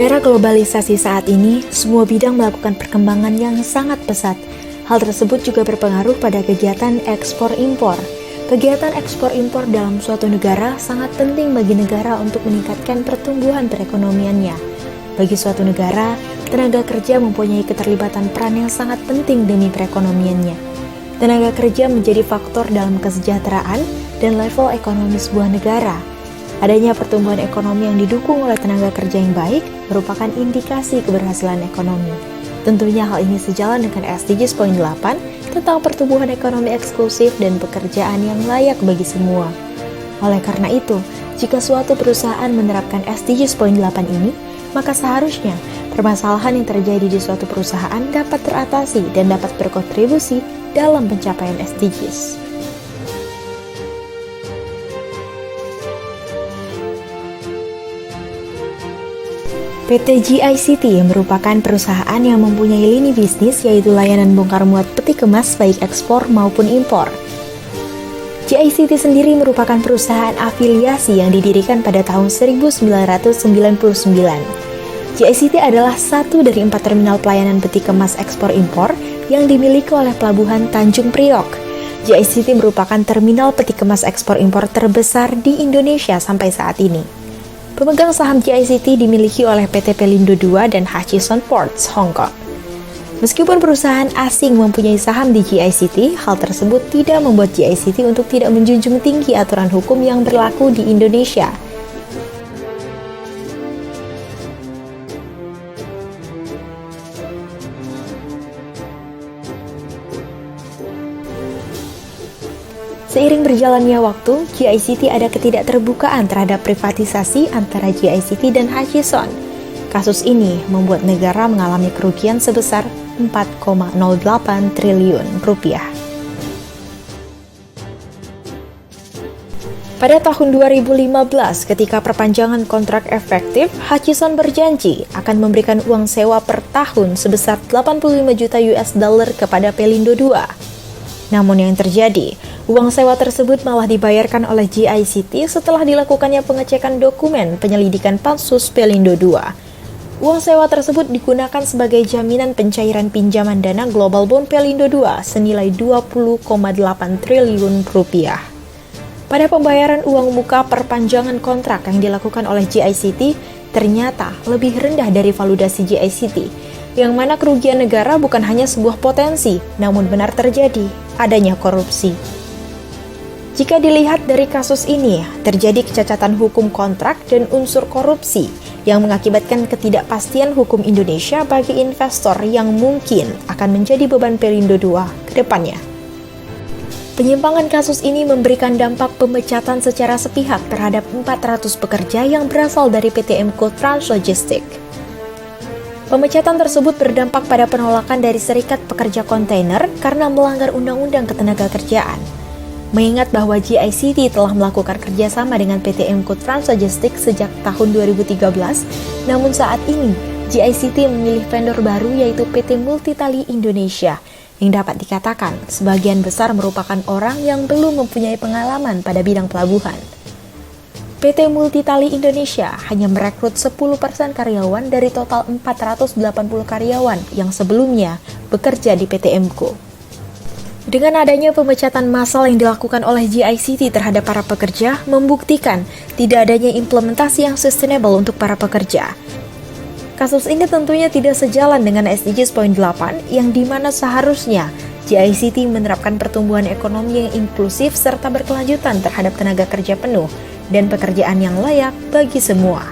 era globalisasi saat ini, semua bidang melakukan perkembangan yang sangat pesat. Hal tersebut juga berpengaruh pada kegiatan ekspor-impor. Kegiatan ekspor-impor dalam suatu negara sangat penting bagi negara untuk meningkatkan pertumbuhan perekonomiannya. Bagi suatu negara, tenaga kerja mempunyai keterlibatan peran yang sangat penting demi perekonomiannya. Tenaga kerja menjadi faktor dalam kesejahteraan dan level ekonomi sebuah negara. Adanya pertumbuhan ekonomi yang didukung oleh tenaga kerja yang baik merupakan indikasi keberhasilan ekonomi. Tentunya hal ini sejalan dengan SDGs poin 8 tentang pertumbuhan ekonomi eksklusif dan pekerjaan yang layak bagi semua. Oleh karena itu, jika suatu perusahaan menerapkan SDGs poin 8 ini, maka seharusnya permasalahan yang terjadi di suatu perusahaan dapat teratasi dan dapat berkontribusi dalam pencapaian SDGs. PT GICT merupakan perusahaan yang mempunyai lini bisnis yaitu layanan bongkar muat peti kemas baik ekspor maupun impor. GICT sendiri merupakan perusahaan afiliasi yang didirikan pada tahun 1999. GICT adalah satu dari 4 terminal pelayanan peti kemas ekspor impor yang dimiliki oleh Pelabuhan Tanjung Priok. GICT merupakan terminal peti kemas ekspor impor terbesar di Indonesia sampai saat ini. Pemegang saham GICT dimiliki oleh PT Pelindo II dan Hutchison Ports, Hong Kong. Meskipun perusahaan asing mempunyai saham di GICT, hal tersebut tidak membuat GICT untuk tidak menjunjung tinggi aturan hukum yang berlaku di Indonesia. Seiring berjalannya waktu, GICT ada ketidakterbukaan terhadap privatisasi antara GICT dan Hutchison. Kasus ini membuat negara mengalami kerugian sebesar 4,08 triliun rupiah. Pada tahun 2015, ketika perpanjangan kontrak efektif, Hutchison berjanji akan memberikan uang sewa per tahun sebesar 85 juta US dollar kepada Pelindo II. Namun yang terjadi, uang sewa tersebut malah dibayarkan oleh GICT setelah dilakukannya pengecekan dokumen penyelidikan Pansus Pelindo II. Uang sewa tersebut digunakan sebagai jaminan pencairan pinjaman dana Global Bond Pelindo II senilai 20,8 triliun rupiah. Pada pembayaran uang muka perpanjangan kontrak yang dilakukan oleh GICT, ternyata lebih rendah dari valuasi GICT, yang mana kerugian negara bukan hanya sebuah potensi, namun benar terjadi adanya korupsi. Jika dilihat dari kasus ini, terjadi kecacatan hukum kontrak dan unsur korupsi yang mengakibatkan ketidakpastian hukum Indonesia bagi investor yang mungkin akan menjadi beban Pelindo II ke depannya. Penyimpangan kasus ini memberikan dampak pemecatan secara sepihak terhadap 400 pekerja yang berasal dari PT Emco Translogistik. Pemecatan tersebut berdampak pada penolakan dari Serikat Pekerja Kontainer karena melanggar Undang-Undang Ketenagakerjaan. Mengingat bahwa GICT telah melakukan kerjasama dengan PT Emco Translogistik sejak tahun 2013, namun saat ini GICT memilih vendor baru yaitu PT Multitali Indonesia, yang dapat dikatakan sebagian besar merupakan orang yang belum mempunyai pengalaman pada bidang pelabuhan. PT Multitali Indonesia hanya merekrut 10% karyawan dari total 480 karyawan yang sebelumnya bekerja di PT Emco. Dengan adanya pemecatan massal yang dilakukan oleh GICT terhadap para pekerja, membuktikan tidak adanya implementasi yang sustainable untuk para pekerja. Kasus ini tentunya tidak sejalan dengan SDGs poin 8 yang dimana seharusnya GICT menerapkan pertumbuhan ekonomi yang inklusif serta berkelanjutan terhadap tenaga kerja penuh dan pekerjaan yang layak bagi semua.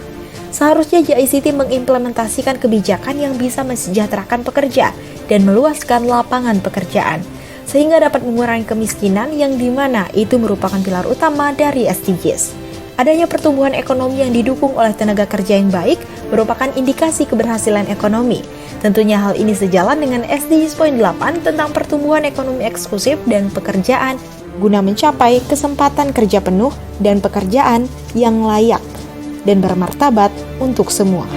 Seharusnya GICT mengimplementasikan kebijakan yang bisa mensejahterakan pekerja dan meluaskan lapangan pekerjaan, sehingga dapat mengurangi kemiskinan yang dimana itu merupakan pilar utama dari SDGs. Adanya pertumbuhan ekonomi yang didukung oleh tenaga kerja yang baik merupakan indikasi keberhasilan ekonomi. Tentunya hal ini sejalan dengan SDGs poin 8 tentang pertumbuhan ekonomi eksklusif dan pekerjaan guna mencapai kesempatan kerja penuh dan pekerjaan yang layak dan bermartabat untuk semua.